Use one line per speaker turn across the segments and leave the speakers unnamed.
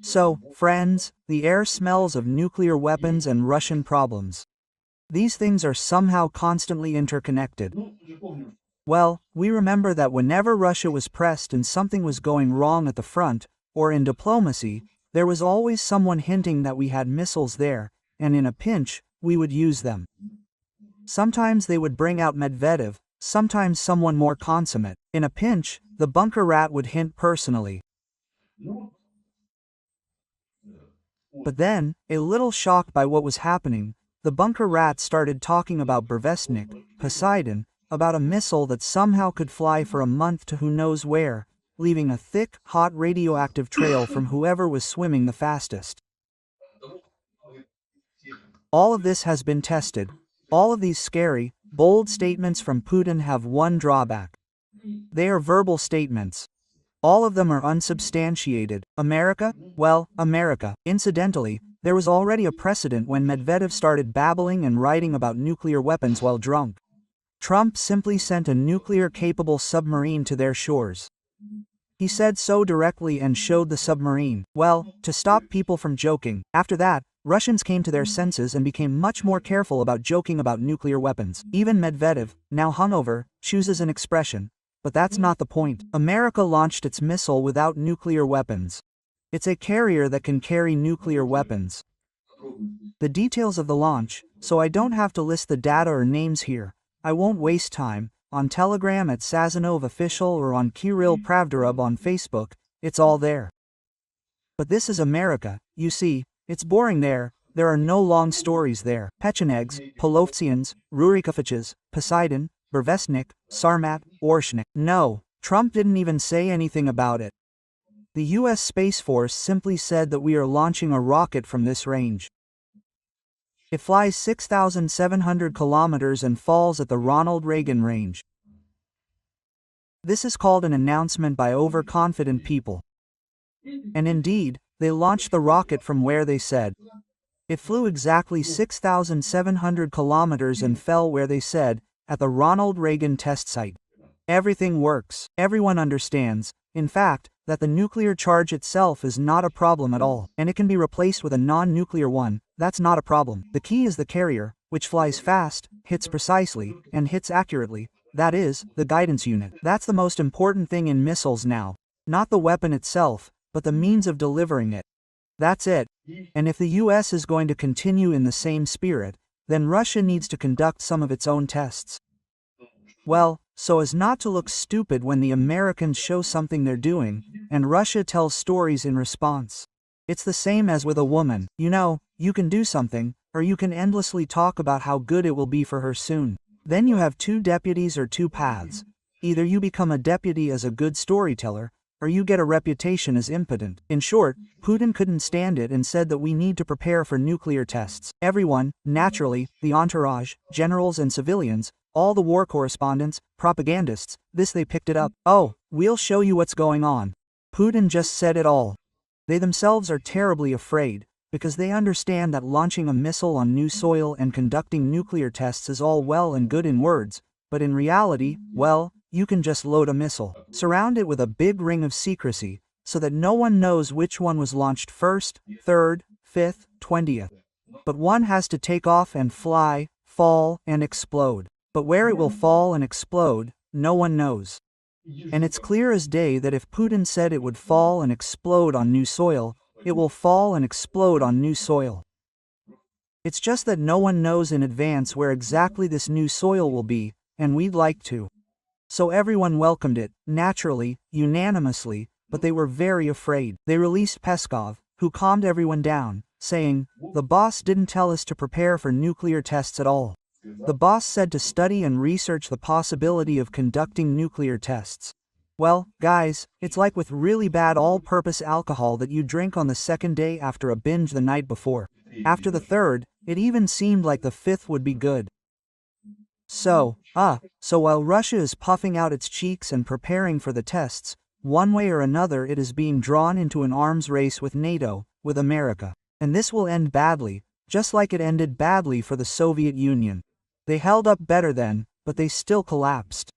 So, friends, the air smells of nuclear weapons and Russian problems. These things are somehow constantly interconnected. Well, we remember that whenever Russia was pressed and something was going wrong at the front, or in diplomacy, there was always someone hinting that we had missiles there, and in a pinch, we would use them. Sometimes they would bring out Medvedev, sometimes someone more consummate. In a pinch, the bunker rat would hint personally. But then, a little shocked by what was happening, the bunker rat started talking about Burevestnik, Poseidon, about a missile that somehow could fly for a month to who knows where, leaving a thick, hot radioactive trail from whoever was swimming the fastest. All of this has been tested. All of these scary, bold statements from Putin have one drawback. They are verbal statements. All of them are unsubstantiated. America? Well, America. Incidentally, there was already a precedent when Medvedev started babbling and writing about nuclear weapons while drunk. Trump simply sent a nuclear-capable submarine to their shores. He said so directly and showed the submarine. Well, to stop people from joking. After that, Russians came to their senses and became much more careful about joking about nuclear weapons. Even Medvedev, now hungover, chooses an expression. But that's not the point. America launched its missile without nuclear weapons. It's a carrier that can carry nuclear weapons. The details of the launch, so I don't have to list the data or names here. I won't waste time. On Telegram at Sazonov Official or on Kirill Pravdarub on Facebook, it's all there. But this is America, you see, it's boring there. There are no long stories there. Pechenegs, Polovtsians, Rurikoviches, Poseidon, Burevestnik, Sarmat, Orshnik. No, Trump didn't even say anything about it. The US Space Force simply said that we are launching a rocket from this range. It flies 6,700 kilometers and falls at the Ronald Reagan range. This is called an announcement by overconfident people. And indeed, they launched the rocket from where they said. It flew exactly 6,700 kilometers and fell where they said, at the Ronald Reagan test site. Everything works. Everyone understands, in fact, that the nuclear charge itself is not a problem at all, and it can be replaced with a non-nuclear one. That's not a problem. The key is the carrier, which flies fast, hits precisely, and hits accurately. That is, the guidance unit. That's the most important thing in missiles now. Not the weapon itself, but the means of delivering it. That's it. And if the US is going to continue in the same spirit, then Russia needs to conduct some of its own tests. Well, so as not to look stupid when the Americans show something they're doing, and Russia tells stories in response. It's the same as with a woman. You know, you can do something, or you can endlessly talk about how good it will be for her soon. Then you have two deputies or two paths. Either you become a deputy as a good storyteller, or you get a reputation as impotent. In short, Putin couldn't stand it and said that we need to prepare for nuclear tests. Everyone, naturally, the entourage, generals and civilians, all the war correspondents, propagandists, they picked it up. Oh, we'll show you what's going on. Putin just said it all. They themselves are terribly afraid, because they understand that launching a missile on new soil and conducting nuclear tests is all well and good in words, but in reality, well, you can just load a missile, surround it with a big ring of secrecy, so that no one knows which one was launched first, third, fifth, 20th. But one has to take off and fly, fall, and explode. But where it will fall and explode, no one knows. And it's clear as day that if Putin said it would fall and explode on new soil, it will fall and explode on new soil. It's just that no one knows in advance where exactly this new soil will be, and we'd like to. So everyone welcomed it, naturally, unanimously, but they were very afraid. They released Peskov, who calmed everyone down, saying, "The boss didn't tell us to prepare for nuclear tests at all. The boss said to study and research the possibility of conducting nuclear tests." Well, guys, it's like with really bad all-purpose alcohol that you drink on the second day after a binge the night before. After the third, it even seemed like the fifth would be good. So while Russia is puffing out its cheeks and preparing for the tests, one way or another it is being drawn into an arms race with NATO, with America. And this will end badly, just like it ended badly for the Soviet Union. They held up better then, but they still collapsed.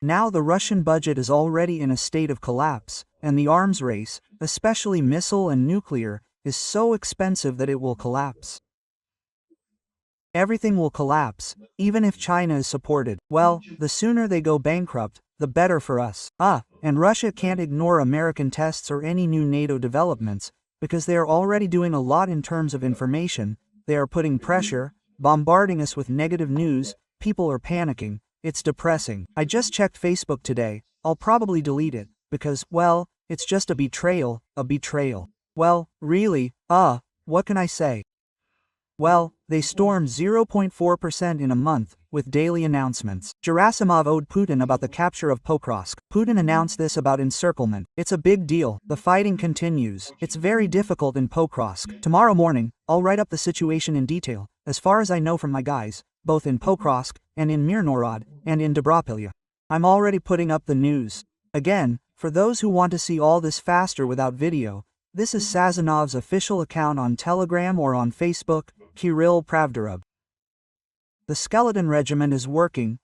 Now the Russian budget is already in a state of collapse, and the arms race, especially missile and nuclear, is so expensive that it will collapse. Everything will collapse, even if China is supported. Well, the sooner they go bankrupt, the better for us. And Russia can't ignore American tests or any new NATO developments, because they are already doing a lot in terms of information. They are putting pressure, bombarding us with negative news, people are panicking, it's depressing. I just checked Facebook today, I'll probably delete it, because, well, it's just a betrayal. Well, really, what can I say? Well, they stormed 0.4% in a month, with daily announcements. Gerasimov owed Putin about the capture of Pokrovsk. Putin announced this about encirclement. It's a big deal. The fighting continues. It's very difficult in Pokrovsk. Tomorrow morning, I'll write up the situation in detail, as far as I know from my guys, both in Pokrovsk, and in Mirnorod, and in Dobropilya. I'm already putting up the news. Again, for those who want to see all this faster without video, this is Sazanov's official account on Telegram or on Facebook, Kirill Pravdarub. The skeleton regiment is working.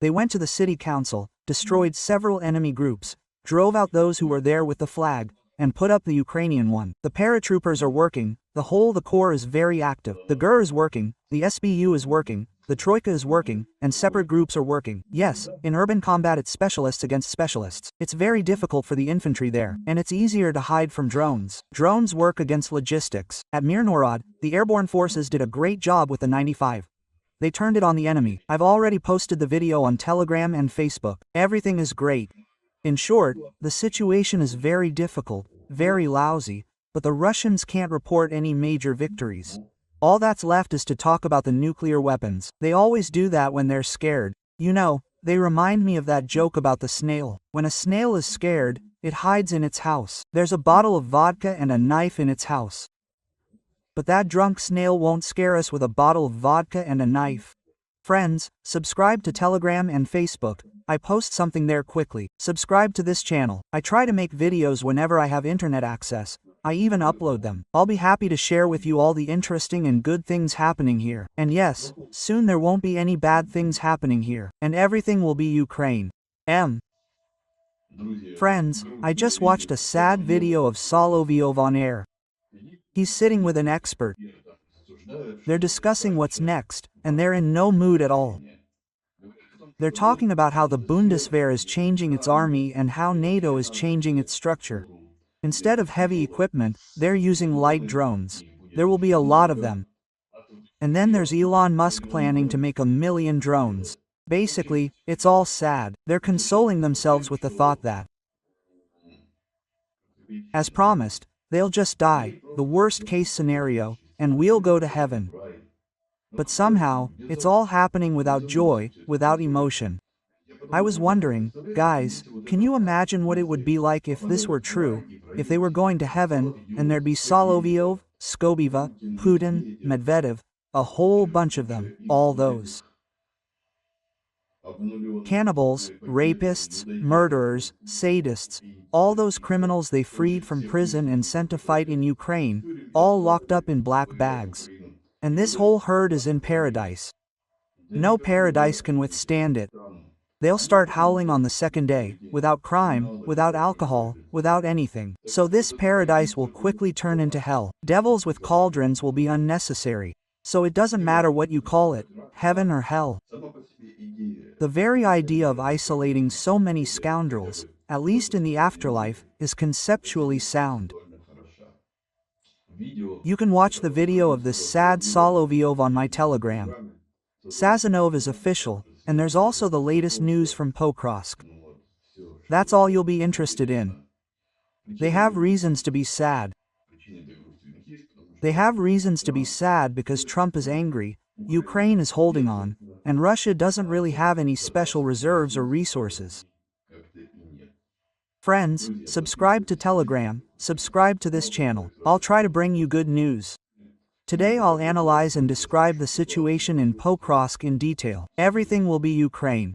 They went to the city council, destroyed several enemy groups, drove out those who were there with the flag, and put up the Ukrainian one. The paratroopers are working, the corps is very active. The GUR is working, the SBU is working, the Troika is working, and separate groups are working. Yes, in urban combat it's specialists against specialists. It's very difficult for the infantry there, and it's easier to hide from drones. Drones work against logistics. At Mirnorod, the airborne forces did a great job with the 95. They turned it on the enemy. I've already posted the video on Telegram and Facebook. Everything is great. In short, the situation is very difficult, very lousy, but the Russians can't report any major victories. All that's left is to talk about the nuclear weapons. They always do that when they're scared. You know, they remind me of that joke about the snail. When a snail is scared, it hides in its house. There's a bottle of vodka and a knife in its house. But that drunk snail won't scare us with a bottle of vodka and a knife. Friends, subscribe to Telegram and Facebook. I post something there quickly. Subscribe to this channel. I try to make videos whenever I have internet access. I even upload them. I'll be happy to share with you all the interesting and good things happening here. And yes, soon there won't be any bad things happening here. And everything will be Ukraine. Friends, I just watched a sad video of Solovyov on air. He's sitting with an expert. They're discussing what's next, and they're in no mood at all. They're talking about how the Bundeswehr is changing its army and how NATO is changing its structure. Instead of heavy equipment, they're using light drones. There will be a lot of them. And then there's Elon Musk planning to make 1 million drones. Basically, it's all sad. They're consoling themselves with the thought that, as promised, they'll just die, the worst case scenario, and we'll go to heaven. But somehow, it's all happening without joy, without emotion. I was wondering, guys, can you imagine what it would be like if this were true, if they were going to heaven, and there'd be Solovyov, Skobiva, Putin, Medvedev, a whole bunch of them, all those cannibals, rapists, murderers, sadists, all those criminals they freed from prison and sent to fight in Ukraine, all locked up in black bags. And this whole herd is in paradise. No paradise can withstand it. They'll start howling on the second day, without crime, without alcohol, without anything. So this paradise will quickly turn into hell. Devils with cauldrons will be unnecessary. So it doesn't matter what you call it, heaven or hell. The very idea of isolating so many scoundrels, at least in the afterlife, is conceptually sound. You can watch the video of this sad Solovyov on my Telegram. Sazonov is official, and there's also the latest news from Pokrovsk. That's all you'll be interested in. They have reasons to be sad. They have reasons to be sad because Trump is angry, Ukraine is holding on, and Russia doesn't really have any special reserves or resources. Friends, subscribe to Telegram, subscribe to this channel. I'll try to bring you good news. Today I'll analyze and describe the situation in Pokrovsk in detail. Everything will be Ukraine.